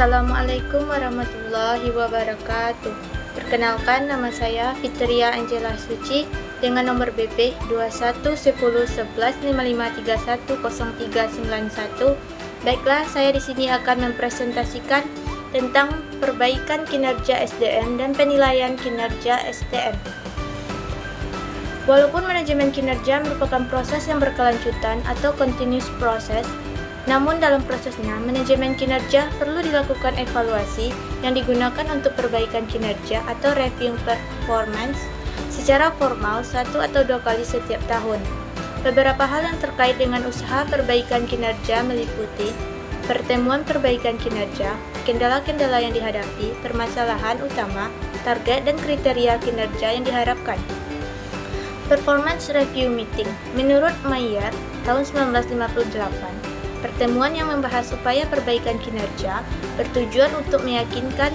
Assalamualaikum warahmatullahi wabarakatuh. Perkenalkan, nama saya Fitria Angela Suci dengan nomor BP 21101155310391. Baiklah, saya di sini akan mempresentasikan tentang perbaikan kinerja SDM dan penilaian kinerja STM. Walaupun manajemen kinerja merupakan proses yang berkelanjutan atau continuous process, namun dalam prosesnya, manajemen kinerja perlu dilakukan evaluasi yang digunakan untuk perbaikan kinerja atau review performance secara formal 1 atau 2 kali setiap tahun. Beberapa hal yang terkait dengan usaha perbaikan kinerja meliputi pertemuan perbaikan kinerja, kendala-kendala yang dihadapi, permasalahan utama, target dan kriteria kinerja yang diharapkan. Performance Review Meeting. Menurut Mayer, tahun 1958, pertemuan yang membahas upaya perbaikan kinerja bertujuan untuk meyakinkan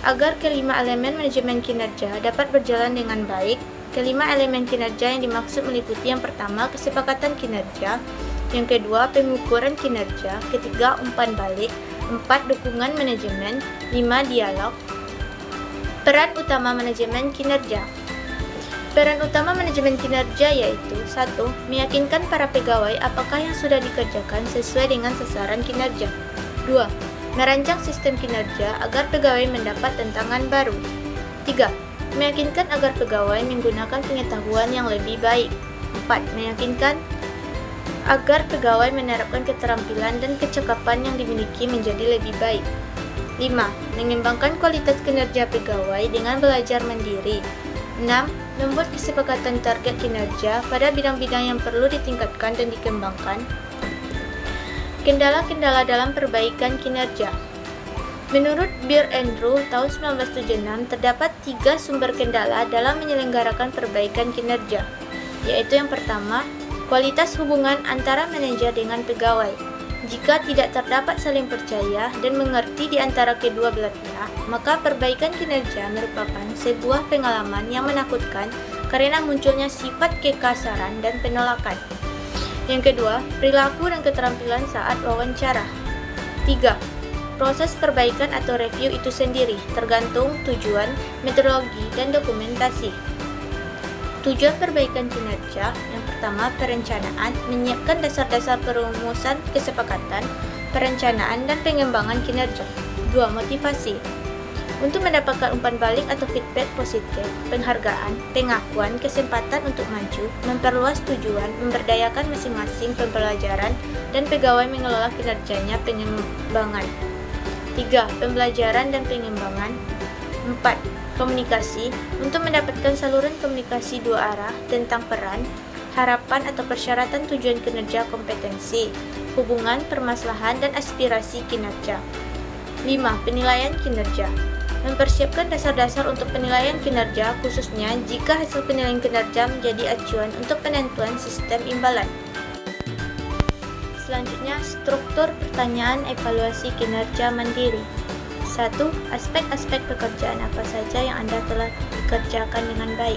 agar kelima elemen manajemen kinerja dapat berjalan dengan baik. Kelima elemen kinerja yang dimaksud meliputi yang pertama, kesepakatan kinerja, yang kedua, pengukuran kinerja, ketiga, umpan balik, 4, dukungan manajemen, 5, dialog. Peran utama manajemen kinerja. Peran utama manajemen kinerja yaitu 1. Meyakinkan para pegawai apakah yang sudah dikerjakan sesuai dengan sasaran kinerja. 2. Merancang sistem kinerja agar pegawai mendapat tantangan baru. 3. Meyakinkan agar pegawai menggunakan pengetahuan yang lebih baik. 4. Meyakinkan agar pegawai menerapkan keterampilan dan kecakapan yang dimiliki menjadi lebih baik. 5. Mengembangkan kualitas kinerja pegawai dengan belajar mandiri. 6. Membuat kesepakatan target kinerja pada bidang-bidang yang perlu ditingkatkan dan dikembangkan. Kendala-kendala dalam perbaikan kinerja. Menurut Beer and Rule tahun 1976, terdapat 3 sumber kendala dalam menyelenggarakan perbaikan kinerja, yaitu yang pertama, kualitas hubungan antara manajer dengan pegawai. Jika tidak terdapat saling percaya dan mengerti di antara kedua belah pihak, maka perbaikan kinerja merupakan sebuah pengalaman yang menakutkan karena munculnya sifat kekasaran dan penolakan. Yang kedua, perilaku dan keterampilan saat wawancara. 3. Proses perbaikan atau review itu sendiri tergantung tujuan, metodologi, dan dokumentasi. Tujuan perbaikan kinerja, yang pertama, perencanaan, menyiapkan dasar-dasar perumusan kesepakatan, perencanaan, dan pengembangan kinerja. 2. Motivasi, untuk mendapatkan umpan balik atau feedback positif, penghargaan, pengakuan, kesempatan untuk maju, memperluas tujuan, memberdayakan masing-masing pembelajaran, dan pegawai mengelola kinerjanya. Pengembangan. 3. Pembelajaran dan pengembangan. 4. Komunikasi, untuk mendapatkan saluran komunikasi dua arah tentang peran, harapan atau persyaratan tujuan kinerja, kompetensi, hubungan, permasalahan, dan aspirasi kinerja. 5. Penilaian kinerja, mempersiapkan dasar-dasar untuk penilaian kinerja, khususnya jika hasil penilaian kinerja menjadi acuan untuk penentuan sistem imbalan. Selanjutnya, struktur pertanyaan evaluasi kinerja mandiri. 1. Aspek-aspek pekerjaan apa saja yang Anda telah dikerjakan dengan baik.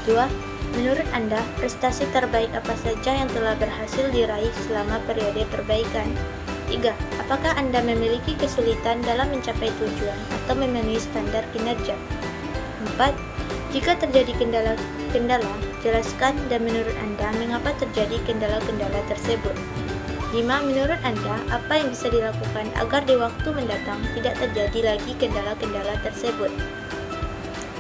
2. Menurut Anda, prestasi terbaik apa saja yang telah berhasil diraih selama periode perbaikan. 3. Apakah Anda memiliki kesulitan dalam mencapai tujuan atau memenuhi standar kinerja. 4. Jika terjadi kendala, jelaskan dan menurut Anda mengapa terjadi kendala-kendala tersebut. 5. Menurut Anda, apa yang bisa dilakukan agar di waktu mendatang tidak terjadi lagi kendala-kendala tersebut?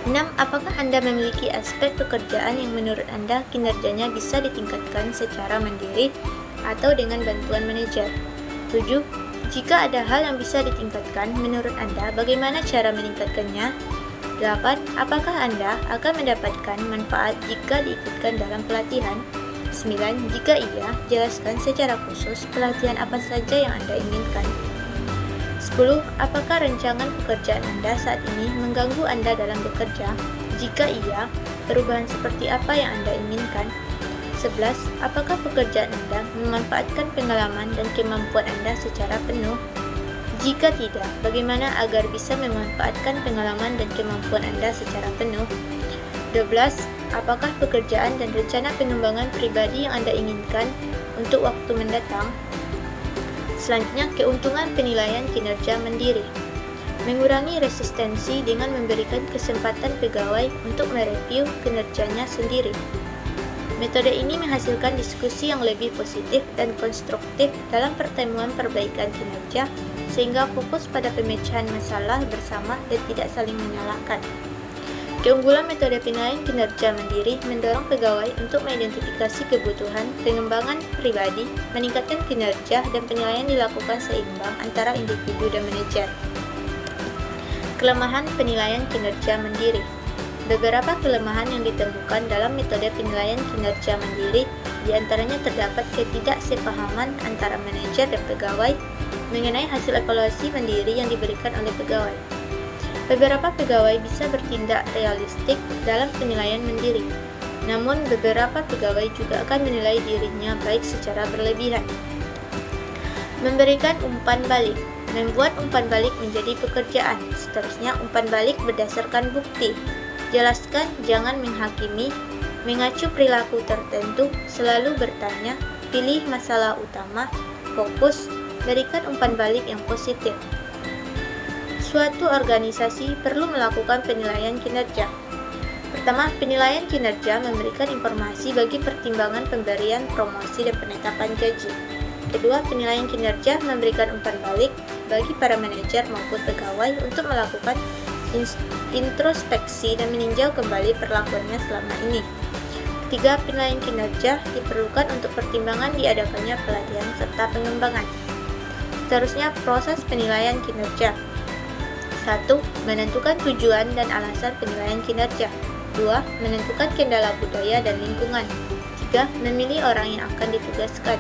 6. Apakah Anda memiliki aspek pekerjaan yang menurut Anda kinerjanya bisa ditingkatkan secara mandiri atau dengan bantuan manajer? 7. Jika ada hal yang bisa ditingkatkan, menurut Anda bagaimana cara meningkatkannya? 8. Apakah Anda akan mendapatkan manfaat jika diikutkan dalam pelatihan? 9. Jika iya, jelaskan secara khusus pelatihan apa saja yang Anda inginkan. 10. Apakah rancangan pekerjaan Anda saat ini mengganggu Anda dalam bekerja? Jika iya, perubahan seperti apa yang Anda inginkan? 11. Apakah pekerjaan Anda memanfaatkan pengalaman dan kemampuan Anda secara penuh? Jika tidak, bagaimana agar bisa memanfaatkan pengalaman dan kemampuan Anda secara penuh? 12. Apakah pekerjaan dan rencana pengembangan pribadi yang Anda inginkan untuk waktu mendatang? Selanjutnya, keuntungan penilaian kinerja mandiri. Mengurangi resistensi dengan memberikan kesempatan pegawai untuk mereview kinerjanya sendiri. Metode ini menghasilkan diskusi yang lebih positif dan konstruktif dalam pertemuan perbaikan kinerja, sehingga fokus pada pemecahan masalah bersama dan tidak saling menyalahkan. Keunggulan metode penilaian kinerja mandiri mendorong pegawai untuk mengidentifikasi kebutuhan, pengembangan pribadi, meningkatkan kinerja, dan penilaian dilakukan seimbang antara individu dan manajer. Kelemahan penilaian kinerja mandiri. Beberapa kelemahan yang ditemukan dalam metode penilaian kinerja mandiri, diantaranya terdapat ketidaksepahaman antara manajer dan pegawai mengenai hasil evaluasi mandiri yang diberikan oleh pegawai. Beberapa pegawai bisa bertindak realistik dalam penilaian mandiri, namun beberapa pegawai juga akan menilai dirinya baik secara berlebihan. Memberikan umpan balik. Membuat umpan balik menjadi pekerjaan. Seterusnya, umpan balik berdasarkan bukti. Jelaskan, jangan menghakimi, mengacu perilaku tertentu, selalu bertanya, pilih masalah utama, fokus, berikan umpan balik yang positif. Suatu organisasi perlu melakukan penilaian kinerja. Pertama, penilaian kinerja memberikan informasi bagi pertimbangan pemberian promosi dan penetapan gaji. Kedua, penilaian kinerja memberikan umpan balik bagi para manajer maupun pegawai untuk melakukan introspeksi dan meninjau kembali perlakuannya selama ini. Ketiga, penilaian kinerja diperlukan untuk pertimbangan diadakannya pelatihan serta pengembangan. Seterusnya, proses penilaian kinerja. 1. Menentukan tujuan dan alasan penilaian kinerja. 2. Menentukan kendala budaya dan lingkungan. 3. Memilih orang yang akan ditugaskan.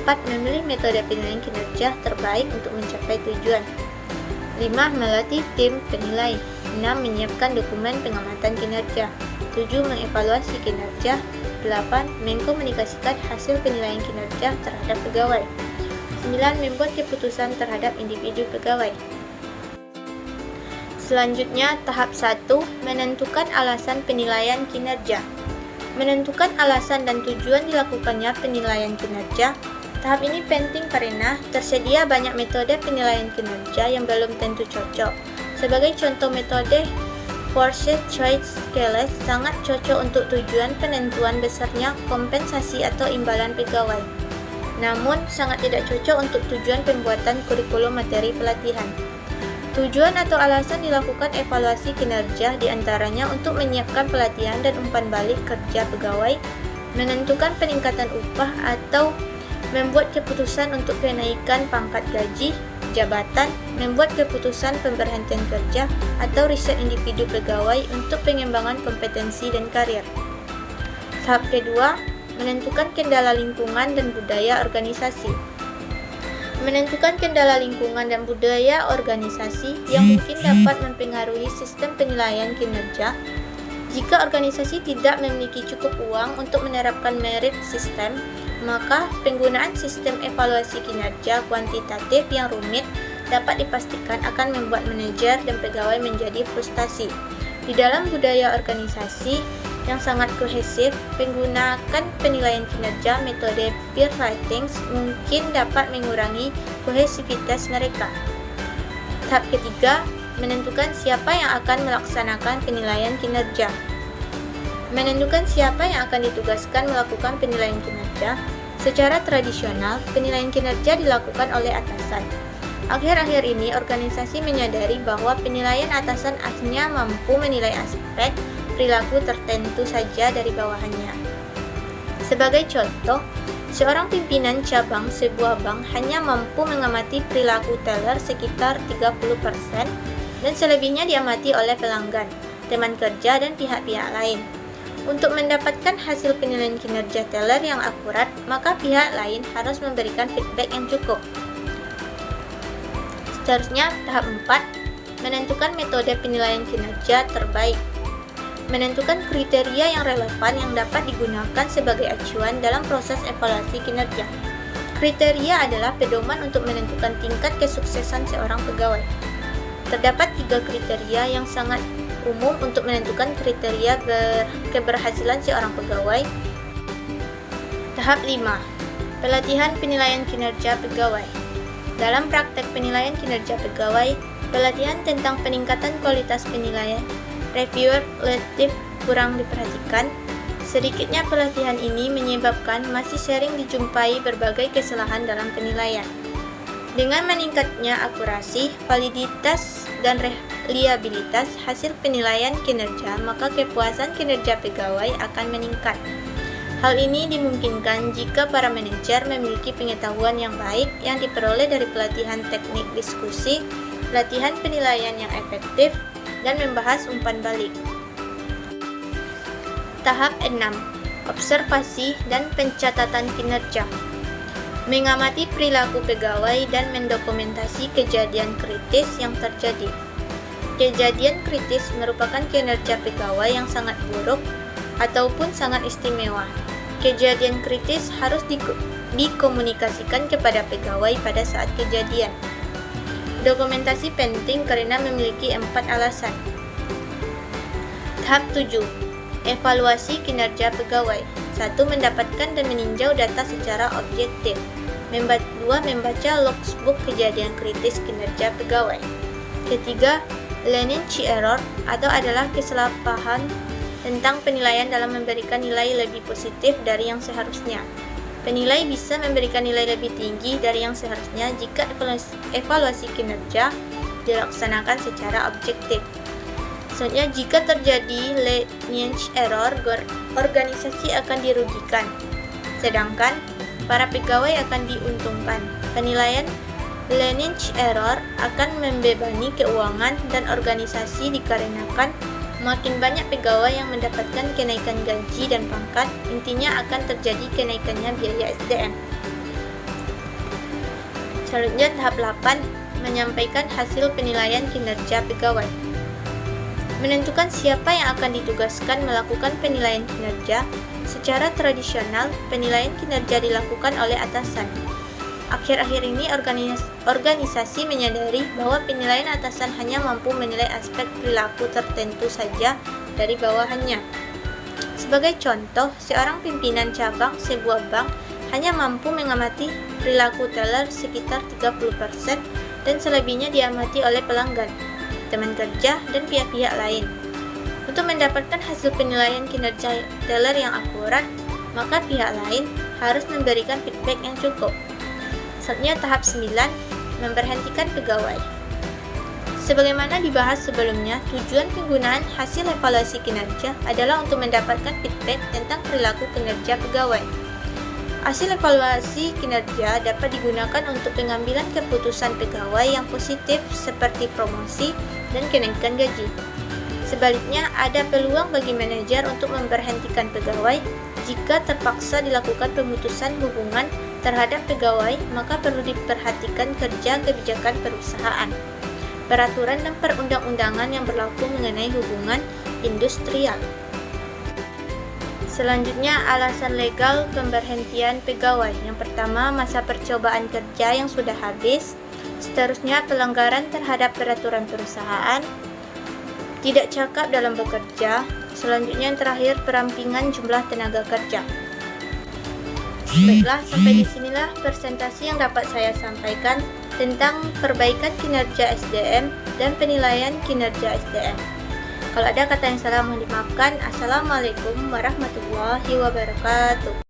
4. Memilih metode penilaian kinerja terbaik untuk mencapai tujuan. 5. Melatih tim penilai. 6. Menyiapkan dokumen pengamatan kinerja. 7. Mengevaluasi kinerja. 8. Mengkomunikasikan hasil penilaian kinerja terhadap pegawai. 9. Membuat keputusan terhadap individu pegawai. Selanjutnya, tahap 1. Menentukan alasan penilaian kinerja. Menentukan alasan dan tujuan dilakukannya penilaian kinerja. Tahap ini penting karena tersedia banyak metode penilaian kinerja yang belum tentu cocok. Sebagai contoh, metode Forsyth Choice Scales sangat cocok untuk tujuan penentuan besarnya kompensasi atau imbalan pegawai, namun sangat tidak cocok untuk tujuan pembuatan kurikulum materi pelatihan. Tujuan atau alasan dilakukan evaluasi kinerja diantaranya untuk menyiapkan pelatihan dan umpan balik kerja pegawai, menentukan peningkatan upah atau membuat keputusan untuk kenaikan pangkat gaji, jabatan, membuat keputusan pemberhentian kerja, atau riset individu pegawai untuk pengembangan kompetensi dan karir. Tahap kedua, menentukan kendala lingkungan dan budaya organisasi. Menentukan kendala lingkungan dan budaya organisasi yang mungkin dapat mempengaruhi sistem penilaian kinerja. Jika organisasi tidak memiliki cukup uang untuk menerapkan merit system, maka penggunaan sistem evaluasi kinerja kuantitatif yang rumit dapat dipastikan akan membuat manajer dan pegawai menjadi frustasi. Di dalam budaya organisasi yang sangat kohesif, menggunakan penilaian kinerja metode peer ratings mungkin dapat mengurangi kohesivitas mereka. Tahap ketiga, menentukan siapa yang akan melaksanakan penilaian kinerja. Menentukan siapa yang akan ditugaskan melakukan penilaian kinerja. Secara tradisional, penilaian kinerja dilakukan oleh atasan. Akhir-akhir ini, organisasi menyadari bahwa penilaian atasan hanya mampu menilai aspek perilaku tertentu saja dari bawahannya. Sebagai contoh, seorang pimpinan cabang sebuah bank hanya mampu mengamati perilaku teller sekitar 30% dan selebihnya diamati oleh pelanggan, teman kerja, dan pihak-pihak lain. Untuk mendapatkan hasil penilaian kinerja teller yang akurat, maka pihak lain harus memberikan feedback yang cukup. Seterusnya, tahap 4, menentukan metode penilaian kinerja terbaik. Menentukan kriteria yang relevan yang dapat digunakan sebagai acuan dalam proses evaluasi kinerja. Kriteria adalah pedoman untuk menentukan tingkat kesuksesan seorang pegawai. Terdapat 3 kriteria yang sangat umum untuk menentukan kriteria keberhasilan seorang pegawai. Tahap 5, pelatihan penilaian kinerja pegawai. Dalam praktek penilaian kinerja pegawai, pelatihan tentang peningkatan kualitas penilaian reviewer relatif kurang diperhatikan. Sedikitnya pelatihan ini menyebabkan masih sering dijumpai berbagai kesalahan dalam penilaian. Dengan meningkatnya akurasi, validitas, dan reliabilitas hasil penilaian kinerja, maka kepuasan kinerja pegawai akan meningkat. Hal ini dimungkinkan jika para manajer memiliki pengetahuan yang baik yang diperoleh dari pelatihan teknik diskusi, latihan penilaian yang efektif, dan membahas umpan balik. Tahap 6. Observasi dan pencatatan kinerja. Mengamati perilaku pegawai dan mendokumentasi kejadian kritis yang terjadi. Kejadian kritis merupakan kinerja pegawai yang sangat buruk ataupun sangat istimewa. Kejadian kritis harus dikomunikasikan kepada pegawai pada saat kejadian. Dokumentasi penting karena memiliki 4 alasan. Tahap 7. Evaluasi kinerja pegawai. 1. Mendapatkan dan meninjau data secara objektif. 2. Membaca logbook kejadian kritis kinerja pegawai. Ketiga, lineage error atau adalah kesalahpahaman tentang penilaian dalam memberikan nilai lebih positif dari yang seharusnya. Penilai bisa memberikan nilai lebih tinggi dari yang seharusnya jika evaluasi kinerja dilaksanakan secara objektif. Selanjutnya, jika terjadi lineage error, organisasi akan dirugikan, sedangkan para pegawai akan diuntungkan. Penilaian lineage error akan membebani keuangan dan organisasi dikarenakan makin banyak pegawai yang mendapatkan kenaikan gaji dan pangkat, intinya akan terjadi kenaikannya biaya SDM. Selanjutnya, tahap 8, menyampaikan hasil penilaian kinerja pegawai. Menentukan siapa yang akan ditugaskan melakukan penilaian kinerja. Secara tradisional, penilaian kinerja dilakukan oleh atasan. Akhir-akhir ini organisasi menyadari bahwa penilaian atasan hanya mampu menilai aspek perilaku tertentu saja dari bawahannya. Sebagai contoh, seorang pimpinan cabang sebuah bank hanya mampu mengamati perilaku teller sekitar 30% dan selebihnya diamati oleh pelanggan, teman kerja, dan pihak-pihak lain. Untuk mendapatkan hasil penilaian kinerja teller yang akurat, maka pihak lain harus memberikan feedback yang cukup. Selanjutnya, tahap 9, memberhentikan pegawai. Sebagaimana dibahas sebelumnya, tujuan penggunaan hasil evaluasi kinerja adalah untuk mendapatkan feedback tentang perilaku kinerja pegawai. Hasil evaluasi kinerja dapat digunakan untuk pengambilan keputusan pegawai yang positif seperti promosi dan kenaikan gaji. Sebaliknya, ada peluang bagi manajer untuk memberhentikan pegawai jika terpaksa dilakukan pemutusan hubungan terhadap pegawai, maka perlu diperhatikan kerja kebijakan perusahaan, peraturan dan perundang-undangan yang berlaku mengenai hubungan industrial. Selanjutnya, alasan legal pemberhentian pegawai. Yang pertama, masa percobaan kerja yang sudah habis. Seterusnya, pelanggaran terhadap peraturan perusahaan, tidak cakap dalam bekerja. Selanjutnya, yang terakhir, perampingan jumlah tenaga kerja. Baiklah, sampai di sinilah presentasi yang dapat saya sampaikan tentang perbaikan kinerja SDM dan penilaian kinerja SDM. Kalau ada kata yang salah mohon dimaafkan. Assalamualaikum warahmatullahi wabarakatuh.